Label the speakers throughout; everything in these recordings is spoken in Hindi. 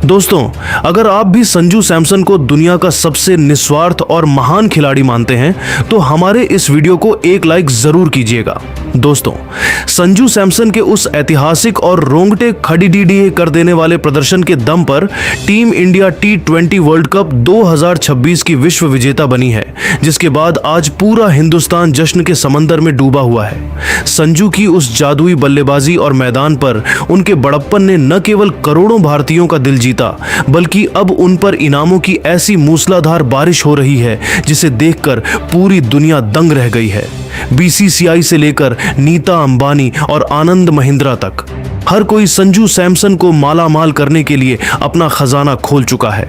Speaker 1: दोस्तों, अगर आप भी संजू सैमसन को दुनिया का सबसे निस्वार्थ और महान खिलाड़ी मानते हैं तो हमारे इस वीडियो को एक लाइक जरूर कीजिएगा। दोस्तों, संजू सैमसन के उस ऐतिहासिक और रोंगटे खड़ीडीडीए कर देने वाले प्रदर्शन के दम पर team India T20 world cup 2026 की विश्व विजेता बनी है, जिसके बाद आज पूरा हिंदुस्तान जश्न के समंदर में डूबा हुआ है। संजू की उस जादुई बल्लेबाजी और मैदान पर उनके बड़प्पन ने न केवल करोड़ों भारतीयों का दिल जीता, बल्कि अब उन पर इनामों की ऐसी मूसलाधार बारिश हो रही है जिसे देखकर पूरी दुनिया दंग रह गई है। BCCI से लेकर नीता अंबानी और आनंद महिंद्रा तक हर कोई संजू सैमसन को मालामाल करने के लिए अपना खजाना खोल चुका है।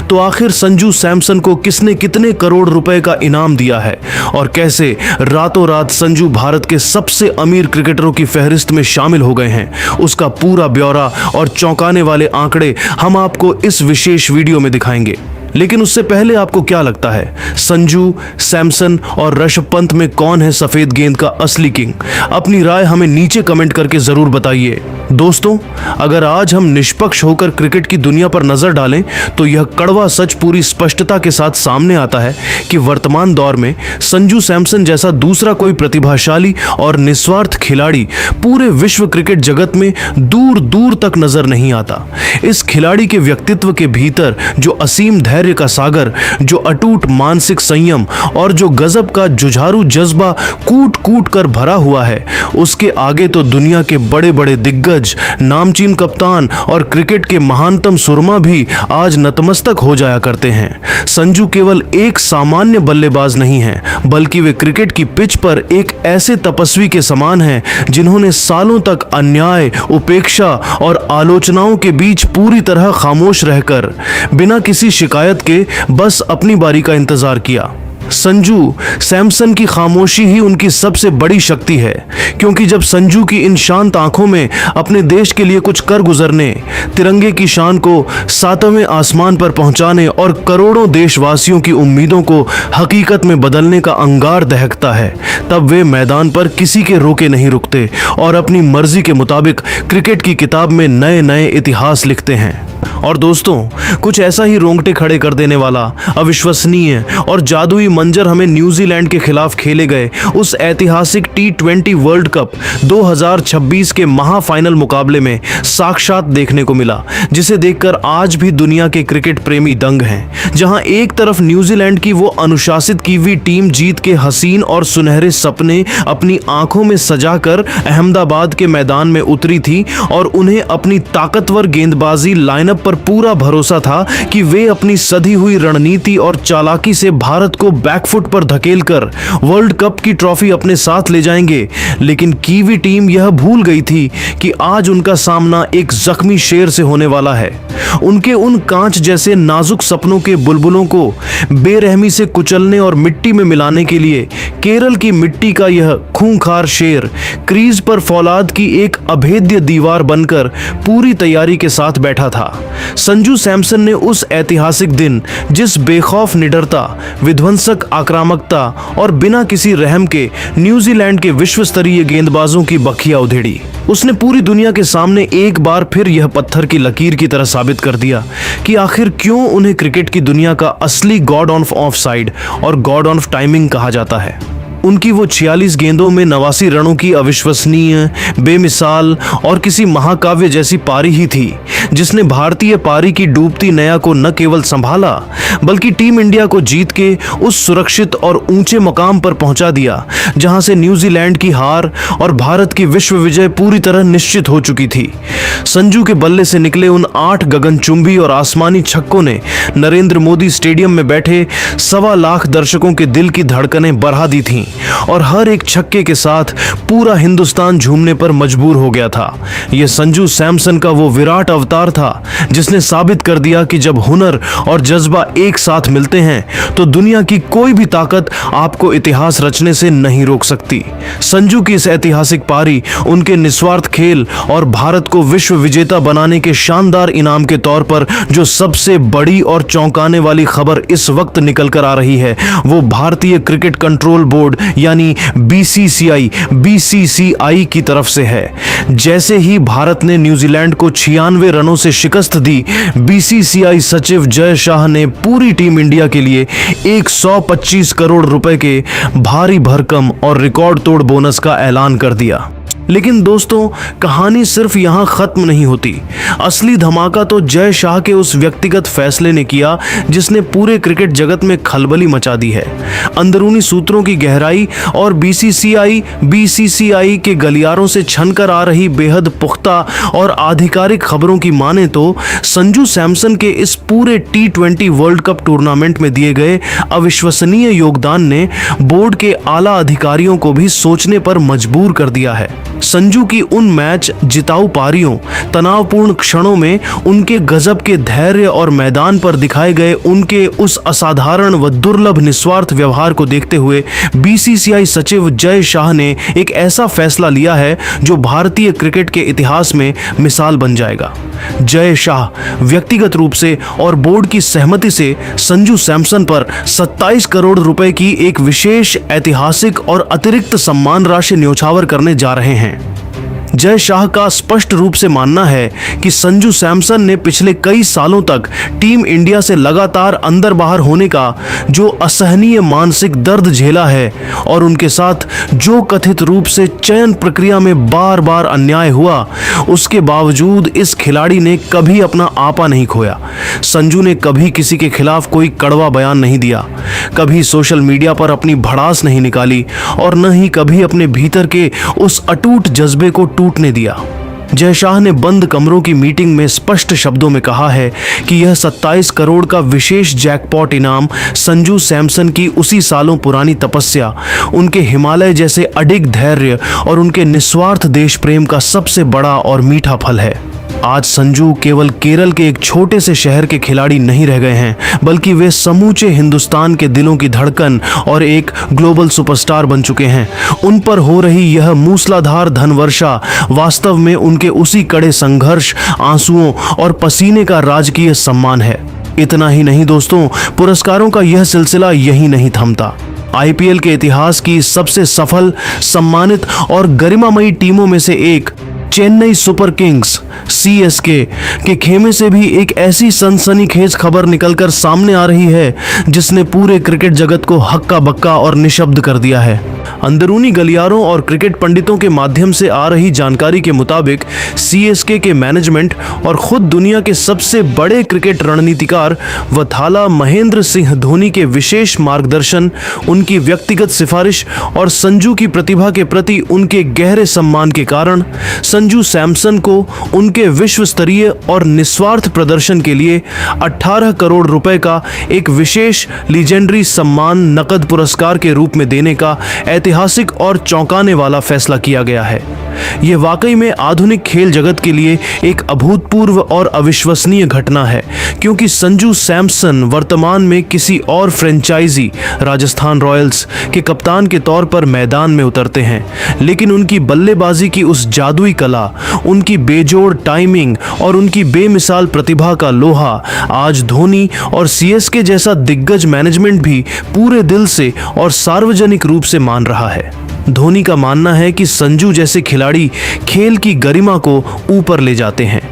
Speaker 1: तो आखिर संजू सैमसन को किसने कितने करोड़ रुपए का इनाम दिया है और कैसे रातों रात संजू भारत के सबसे अमीर क्रिकेटरों की फहरिस्त में शामिल हो गए हैं, उसका पूरा ब्यौरा और चौंकाने वाले आंकड़े हम आपको इस विशेष वीडियो में दिखाएंगे। लेकिन उससे पहले आपको क्या लगता है, संजू सैमसन और ऋषभ पंत में कौन है सफेद गेंद का असली किंग? अपनी राय हमें नीचे कमेंट करके जरूर बताइए। दोस्तों, अगर आज हम निष्पक्ष होकर क्रिकेट की दुनिया पर नजर डालें तो यह कड़वा सच पूरी स्पष्टता के साथ सामने आता है कि वर्तमान दौर में संजू सैमसन जैसा दूसरा कोई प्रतिभाशाली और निस्वार्थ खिलाड़ी पूरे विश्व क्रिकेट जगत में दूर दूर तक नजर नहीं आता। इस खिलाड़ी के व्यक्तित्व के भीतर जो असीम धैर्य का सागर, जो अटूट मानसिक संयम और जो गजब का जुझारू जज्बा कूट कूट कर भरा हुआ है, उसके आगे तो दुनिया के बड़े बड़े दिग्गज, नामचीन कप्तान और क्रिकेट के महानतम सुरमा भी आज नतमस्तक हो जाया करते हैं। संजू केवल एक सामान्य बल्लेबाज नहीं है, बल्कि वे क्रिकेट की पिच पर एक ऐसे तपस्वी के समान हैं जिन्होंने सालों तक अन्याय, उपेक्षा और आलोचनाओं के बीच पूरी तरह खामोश रहकर बिना किसी शिकायत के बस अपनी बारी का इंतजार किया। संजू सैमसन की खामोशी ही उनकी सबसे बड़ी शक्ति है, क्योंकि जब संजू की इन शांत आंखों में अपने देश के लिए कुछ कर गुजरने, तिरंगे की शान को सातवें आसमान पर पहुंचाने और करोड़ों देशवासियों की उम्मीदों को हकीकत में बदलने का अंगार दहकता है, तब वे मैदान पर किसी के रोके नहीं रुकते और अपनी मर्जी के मुताबिक क्रिकेट की किताब में नए नए इतिहास लिखते हैं। और दोस्तों, कुछ ऐसा ही रोंगटे खड़े कर देने वाला, अविश्वसनीय और जादुई मंजर हमें न्यूजीलैंड के खिलाफ खेले गए उस ऐतिहासिक T20 वर्ल्ड कप 2026 के महाफाइनल मुकाबले में साक्षात देखने को मिला, जिसे देखकर आज भी दुनिया के क्रिकेट प्रेमी दंग हैं। जहां एक तरफ न्यूजीलैंड की वो अनुशासित की हुई टीम जीत के हसीन और सुनहरे सपने अपनी आंखों में सजाकर अहमदाबाद के मैदान में उतरी थी और उन्हें अपनी ताकतवर गेंदबाजी लाइनअप पर पूरा भरोसा था कि वे अपनी सधी हुई रणनीति और चालाकी से भारत को बैकफुट पर धकेलकर वर्ल्ड कप की ट्रॉफी अपने साथ ले जाएंगे। लेकिन कीवी टीम यह भूल गई थी कि आज उनका सामना एक जख्मी शेर से होने वाला है। उनके उन कांच जैसे नाजुक सपनों के बुलबुलों को बेरहमी से कुचलने और मिट्टी में मिलाने के लिए केरल की मिट्टी का यह खूंखार शेर क्रीज पर फौलाद की एक अभेद्य दीवार बनकर पूरी तैयारी के साथ बैठा था। संजू सैमसन ने उस ऐतिहासिक दिन जिस बेखौफ निडरता, विध्वंसक आक्रामकता और बिना किसी रहम के न्यूजीलैंड के विश्व स्तरीय गेंदबाजों की बखिया उधेड़ी, उसने पूरी दुनिया के सामने एक बार फिर यह पत्थर की लकीर की तरह साबित कर दिया कि आखिर क्यों उन्हें क्रिकेट की दुनिया का असली गॉड ऑफ साइड और गॉड ऑफ टाइमिंग कहा जाता है। उनकी वो 46 गेंदों में 89 रनों की अविश्वसनीय, बेमिसाल और किसी महाकाव्य जैसी पारी ही थी, जिसने भारतीय पारी की डूबती नया को न केवल संभाला बल्कि टीम इंडिया को जीत के उस सुरक्षित और ऊंचे मकाम पर पहुंचा दिया जहां से न्यूजीलैंड की हार और भारत की विश्व विजय पूरी तरह निश्चित हो चुकी थी। संजू के बल्ले से निकले उन 8 गगनचुंबी और आसमानी छक्कों ने नरेंद्र मोदी स्टेडियम में बैठे 1.25 लाख दर्शकों के दिल की धड़कनें बढ़ा दी थीं और हर एक छक्के के साथ पूरा हिंदुस्तान झूमने पर मजबूर हो गया था। यह संजू सैमसन का वो विराट अवतार था जिसने साबित कर दिया कि जब हुनर और जज्बा एक साथ मिलते हैं तो दुनिया की कोई भी ताकत आपको इतिहास रचने से नहीं रोक सकती। संजू की इस ऐतिहासिक पारी उनके निस्वार्थ खेल और भारत को विश्व विजेता बनाने के शानदार इनाम के तौर पर जो सबसे बड़ी और चौंकाने वाली खबर इस वक्त निकल कर आ रही है, वो भारतीय क्रिकेट कंट्रोल बोर्ड यानी बीसीसीआई की तरफ से है। जैसे ही भारत ने न्यूजीलैंड को 96 रनों से शिकस्त दी, बीसीसीआई सचिव जय शाह ने पूरी टीम इंडिया के लिए 125 करोड़ रुपए के भारी भरकम और रिकॉर्ड तोड़ बोनस का ऐलान कर दिया। लेकिन दोस्तों, कहानी सिर्फ यहाँ खत्म नहीं होती। असली धमाका तो जय शाह के उस व्यक्तिगत फैसले ने किया जिसने पूरे क्रिकेट जगत में खलबली मचा दी है। अंदरूनी सूत्रों की गहराई और बीसीसीआई के गलियारों से छनकर आ रही बेहद पुख्ता और आधिकारिक खबरों की माने तो संजू सैमसन के इस पूरे T20 वर्ल्ड कप टूर्नामेंट में दिए गए अविश्वसनीय योगदान ने बोर्ड के आला अधिकारियों को भी सोचने पर मजबूर कर दिया है। संजू की उन मैच जिताऊ पारियों, तनावपूर्ण क्षणों में उनके गजब के धैर्य और मैदान पर दिखाए गए उनके उस असाधारण व दुर्लभ निस्वार्थ व्यवहार को देखते हुए बीसीसीआई सचिव जय शाह ने एक ऐसा फैसला लिया है जो भारतीय क्रिकेट के इतिहास में मिसाल बन जाएगा। जय शाह व्यक्तिगत रूप से और बोर्ड की सहमति से संजू सैमसन पर 27 करोड़ रुपए की एक विशेष, ऐतिहासिक और अतिरिक्त सम्मान राशि न्योछावर करने जा रहे हैं। जय शाह का स्पष्ट रूप से मानना है कि संजू सैमसन ने पिछले कई सालों तक टीम इंडिया से लगातार अंदर बाहर होने का जो असहनीय मानसिक दर्द झेला है और उनके साथ जो कथित रूप से चयन प्रक्रिया में बार बार अन्याय हुआ, उसके बावजूद इस खिलाड़ी ने कभी अपना आपा नहीं खोया। संजू ने कभी किसी के खिलाफ कोई कड़वा बयान नहीं दिया, कभी सोशल मीडिया पर अपनी भड़ास नहीं निकाली और न ही कभी अपने भीतर के उस अटूट जज्बे को टूटने दिया। जय शाह ने बंद कमरों की मीटिंग में स्पष्ट शब्दों में कहा है कि यह 27 करोड़ का विशेष जैकपॉट इनाम संजू सैमसन की उसी सालों पुरानी तपस्या, उनके हिमालय जैसे अडिग धैर्य और उनके निस्वार्थ देश प्रेम का सबसे बड़ा और मीठा फल है। आज संजू केवल केरल के एक छोटे से शहर के खिलाड़ी नहीं रह गए हैं, बल्कि वे समूचे हिंदुस्तान के दिलों की धड़कन और एक ग्लोबल सुपरस्टार बन चुके हैं। उन पर हो रही यह मूसलाधार धनवर्षा वास्तव में उनके उसी कड़े संघर्ष, आंसुओं और पसीने का राजकीय सम्मान है। इतना ही नहीं दोस्तों, पुरस्कारों का यह सिलसिला यही नहीं थमता। आईपीएल के इतिहास की सबसे सफल, सम्मानित और गरिमामयी टीमों में से एक चेन्नई सुपर किंग्स सीएसके के खेमे से भी एक ऐसी सनसनीखेज खबर निकलकर सामने आ रही है जिसने पूरे क्रिकेट जगत को हक्का बक्का और निशब्द कर दिया है। अंदरूनी गलियारों और क्रिकेट पंडितों के माध्यम से आ रही जानकारी के मुताबिक सीएसके के मैनेजमेंट और खुद दुनिया के सबसे बड़े क्रिकेट रणनीतिकार व थाला महेंद्र सिंह धोनी के विशेष मार्गदर्शन, उनकी व्यक्तिगत सिफारिश और संजू की प्रतिभा के प्रति उनके गहरे सम्मान के कारण संजू सैमसन को उनके विश्व स्तरीय और निस्वार्थ प्रदर्शन के लिए 18 करोड़ रुपए का एक विशेष लीजेंडरी सम्मान नकद पुरस्कार के रूप में देने का ऐतिहासिक और चौंकाने वाला फैसला किया गया है। यह वाकई में आधुनिक खेल जगत के लिए एक अभूतपूर्व और अविश्वसनीय घटना है, क्योंकि संजू सैमसन वर्तमान में किसी और फ्रेंचाइजी राजस्थान रॉयल्स के कप्तान के तौर पर मैदान में उतरते हैं, लेकिन उनकी बल्लेबाजी की उस जादुई कला, उनकी बेजोड़ टाइमिंग और उनकी बेमिसाल प्रतिभा का लोहा आज धोनी और सीएसके जैसा दिग्गज मैनेजमेंट भी पूरे दिल से और सार्वजनिक रूप से मान रहा है। धोनी का मानना है कि संजू जैसे खिलाड़ी खेल की गरिमा को ऊपर ले जाते हैं।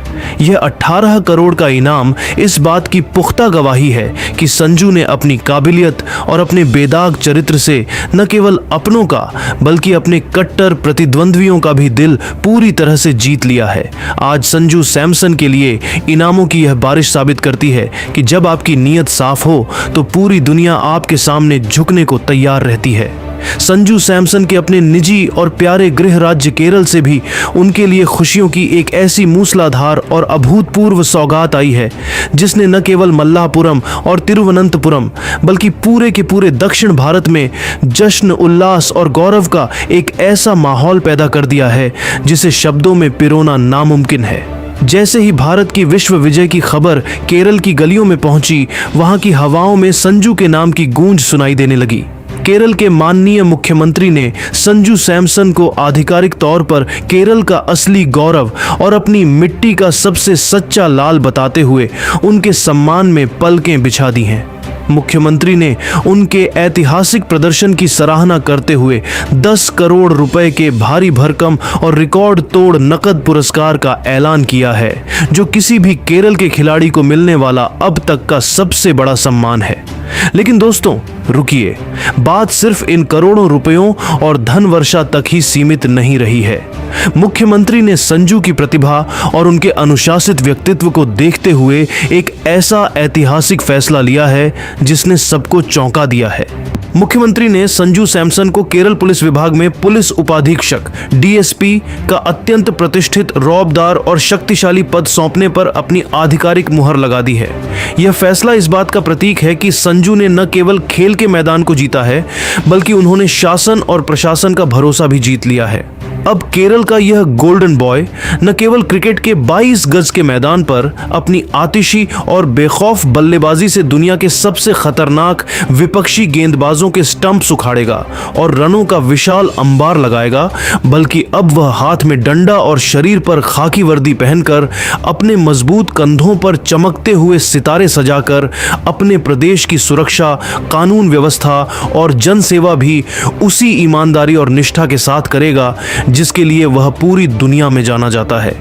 Speaker 1: यह 18 करोड़ का इनाम इस बात की पुख्ता गवाही है कि संजू ने अपनी काबिलियत और अपने बेदाग चरित्र से न केवल अपनों का बल्कि अपने कट्टर प्रतिद्वंद्वियों का भी दिल पूरी तरह से जीत लिया है। आज संजू सैमसन के लिए इनामों की यह बारिश साबित करती है कि जब आपकी नीयत साफ हो तो पूरी दुनिया आपके सामने झुकने को तैयार रहती है। संजू सैमसन के अपने निजी और प्यारे गृह राज्य केरल से भी उनके लिए खुशियों की एक ऐसी मूसलाधार और अभूतपूर्व सौगात आई है जिसने न केवल मल्लापुरम और तिरुवनंतपुरम बल्कि पूरे के पूरे दक्षिण भारत में जश्न, उल्लास और गौरव का एक ऐसा माहौल पैदा कर दिया है जिसे शब्दों में पिरोना नामुमकिन है। जैसे ही भारत की विश्व विजय की खबर केरल की गलियों में पहुंची, वहां की हवाओं में संजू के नाम की गूंज सुनाई देने लगी। केरल के माननीय मुख्यमंत्री ने संजू सैमसन को आधिकारिक तौर पर केरल का असली गौरव और अपनी मिट्टी का सबसे सच्चा लाल बताते हुए उनके सम्मान में पलकें बिछा दी हैं। मुख्यमंत्री ने उनके ऐतिहासिक प्रदर्शन की सराहना करते हुए 10 करोड़ रुपए के भारी भरकम और रिकॉर्ड तोड़ नकद पुरस्कार का ऐलान किया है, जो किसी भी केरल के खिलाड़ी को मिलने वाला अब तक का सबसे बड़ा सम्मान है। लेकिन दोस्तों रुकिए, बात सिर्फ इन करोड़ों रुपयों और धन वर्षा तक ही सीमित नहीं रही है। मुख्यमंत्री ने संजू की प्रतिभा और उनके अनुशासित व्यक्तित्व को देखते हुए एक ऐसा ऐतिहासिक फैसला लिया है जिसने सबको चौंका दिया है। मुख्यमंत्री ने संजू सैमसन को केरल पुलिस विभाग में पुलिस उपाधीक्षक डीएसपी का अत्यंत प्रतिष्ठित, रौबदार और शक्तिशाली पद सौंपने पर अपनी आधिकारिक मुहर लगा दी है। यह फैसला इस बात का प्रतीक है कि संजू ने न केवल खेल के मैदान को जीता है, बल्कि उन्होंने शासन और प्रशासन का भरोसा भी जीत लिया है। अब केरल का यह गोल्डन बॉय न केवल क्रिकेट के 22 गज के मैदान पर अपनी आतिशी और बेखौफ बल्लेबाजी से दुनिया के सबसे खतरनाक विपक्षी गेंदबाजों के स्टंप्स उखाड़ेगा और रनों का विशाल अंबार लगाएगा, बल्कि अब वह हाथ में डंडा और शरीर पर खाकी वर्दी पहनकर अपने मजबूत कंधों पर चमकते हुए सितारे सजाकर अपने प्रदेश की सुरक्षा, कानून व्यवस्था और जनसेवा भी उसी ईमानदारी और निष्ठा के साथ करेगा जिसके लिए वह पूरी दुनिया में जाना जाता है।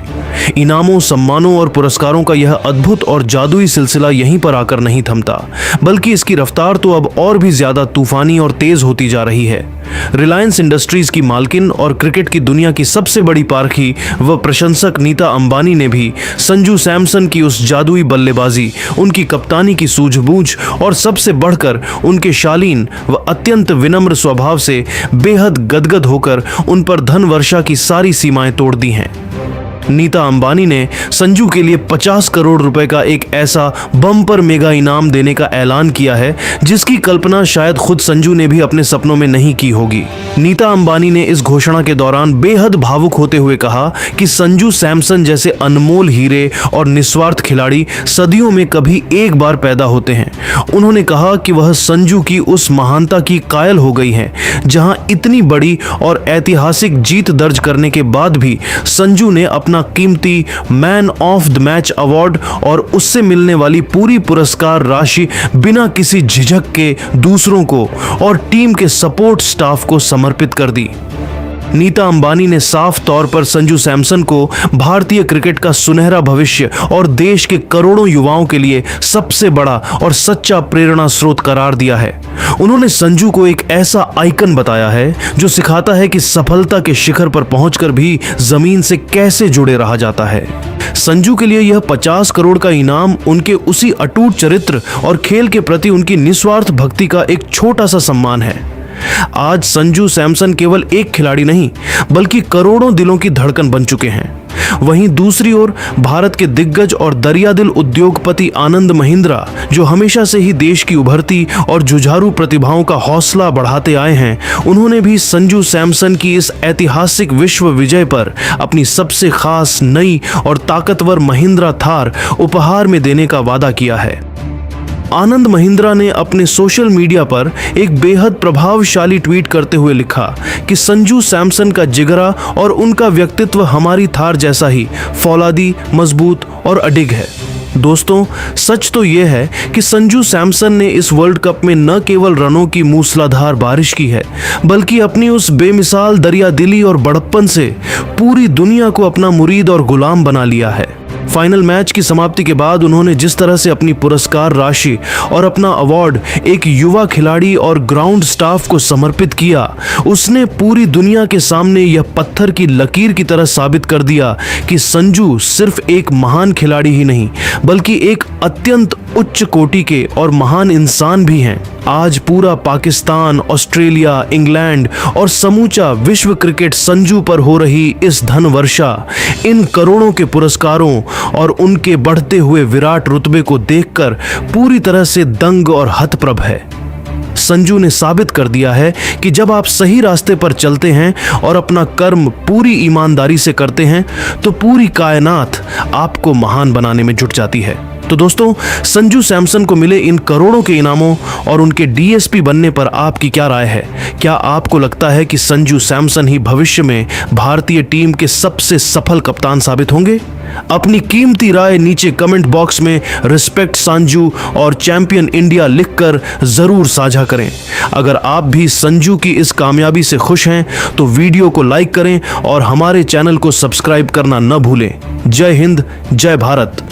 Speaker 1: इनामों, सम्मानों और पुरस्कारों का यह अद्भुत और जादुई सिलसिला यहीं पर आकर नहीं थमता, बल्कि इसकी रफ्तार तो अब और भी ज्यादा तूफानी और तेज होती जा रही है। रिलायंस इंडस्ट्रीज की मालकिन और क्रिकेट की दुनिया की सबसे बड़ी पारखी व प्रशंसक नीता अंबानी ने भी संजू सैमसन की उस जादुई बल्लेबाजी, उनकी कप्तानी की सूझबूझ और सबसे बढ़कर उनके शालीन व अत्यंत विनम्र स्वभाव से बेहद गदगद होकर उन पर धन वर्षा की सारी सीमाएं तोड़ दी हैं। नीता अंबानी ने संजू के लिए 50 करोड़ रुपए का एक ऐसा बम्पर मेगा इनाम देने का ऐलान किया है जिसकी कल्पना शायद खुद संजू ने भी अपने सपनों में नहीं की होगी। नीता अंबानी ने इस घोषणा के दौरान बेहद भावुक होते हुए कहा कि संजू सैमसन जैसे अनमोल हीरे और निस्वार्थ खिलाड़ी सदियों में कभी एक बार पैदा होते हैं। उन्होंने कहा कि वह संजू की उस महानता की कायल हो गई हैं, जहां इतनी बड़ी और ऐतिहासिक जीत दर्ज करने के बाद भी संजू ने अपना कीमती man of the match award और उससे मिलने वाली पूरी पुरस्कार राशि बिना किसी झिझक के दूसरों को और टीम के सपोर्ट स्टाफ को समर्पित कर दी। नीता अंबानी ने साफ तौर पर संजू सैमसन को भारतीय क्रिकेट का सुनहरा भविष्य और देश के करोड़ों युवाओं के लिए सबसे बड़ा और सच्चा प्रेरणा स्रोत करार दिया है। उन्होंने संजू को एक ऐसा आइकन बताया है जो सिखाता है कि सफलता के शिखर पर पहुंचकर भी जमीन से कैसे जुड़े रहा जाता है। संजू के लिए यह 50 करोड़ का इनाम उनके उसी अटूट चरित्र और खेल के प्रति उनकी निस्वार्थ भक्ति का एक छोटा सा सम्मान है। आज संजू सैमसन केवल एक खिलाड़ी नहीं, बल्कि करोड़ों दिलों की धड़कन बन चुके हैं। वहीं दूसरी ओर भारत के दिग्गज और दरियादिल उद्योगपति आनंद महिंद्रा, जो हमेशा से ही देश की उभरती और जुझारू प्रतिभाओं का हौसला बढ़ाते आए हैं, उन्होंने भी संजू सैमसन की इस ऐतिहासिक विश्व विजय पर अपनी सबसे खास, नई और ताकतवर महिंद्रा थार उपहार में देने का वादा किया है। आनंद महिंद्रा ने अपने सोशल मीडिया पर एक बेहद प्रभावशाली ट्वीट करते हुए लिखा कि संजू सैमसन का जिगरा और उनका व्यक्तित्व हमारी थार जैसा ही फौलादी, मजबूत और अडिग है। दोस्तों, सच तो यह है कि संजू सैमसन ने इस वर्ल्ड कप में न केवल रनों की मूसलाधार बारिश की है, बल्कि अपनी उस बेमिसाल दरियादिली और बड़प्पन से पूरी दुनिया को अपना मुरीद और गुलाम बना लिया है। फाइनल मैच की समाप्ति के बाद उन्होंने जिस तरह से अपनी पुरस्कार राशि और अपना अवार्ड एक युवा खिलाड़ी और ग्राउंड स्टाफ को समर्पित किया, उसने पूरी दुनिया के सामने यह पत्थर की लकीर की तरह साबित कर दिया कि संजू सिर्फ एक महान खिलाड़ी ही नहीं, बल्कि एक अत्यंत उच्च कोटि के और महान इंसान भी हैं। आज पूरा पाकिस्तान, ऑस्ट्रेलिया, इंग्लैंड और समूचा विश्व क्रिकेट संजू पर हो रही इस धन वर्षा, इन करोड़ों के पुरस्कारों और उनके बढ़ते हुए विराट रुतबे को देखकर पूरी तरह से दंग और हतप्रभ है। संजू ने साबित कर दिया है कि जब आप सही रास्ते पर चलते हैं और अपना कर्म पूरी ईमानदारी से करते हैं, तो पूरी कायनात आपको महान बनाने में जुट जाती है। तो दोस्तों, संजू सैमसन को मिले इन करोड़ों के इनामों और उनके डीएसपी बनने पर आपकी क्या राय है? क्या आपको लगता है कि संजू सैमसन ही भविष्य में भारतीय टीम के सबसे सफल कप्तान साबित होंगे? अपनी कीमती राय नीचे कमेंट बॉक्स में रिस्पेक्ट संजू और चैंपियन इंडिया लिखकर जरूर साझा करें। अगर आप भी संजू की इस कामयाबी से खुश हैं तो वीडियो को लाइक करें और हमारे चैनल को सब्सक्राइब करना न भूलें। जय हिंद, जय भारत।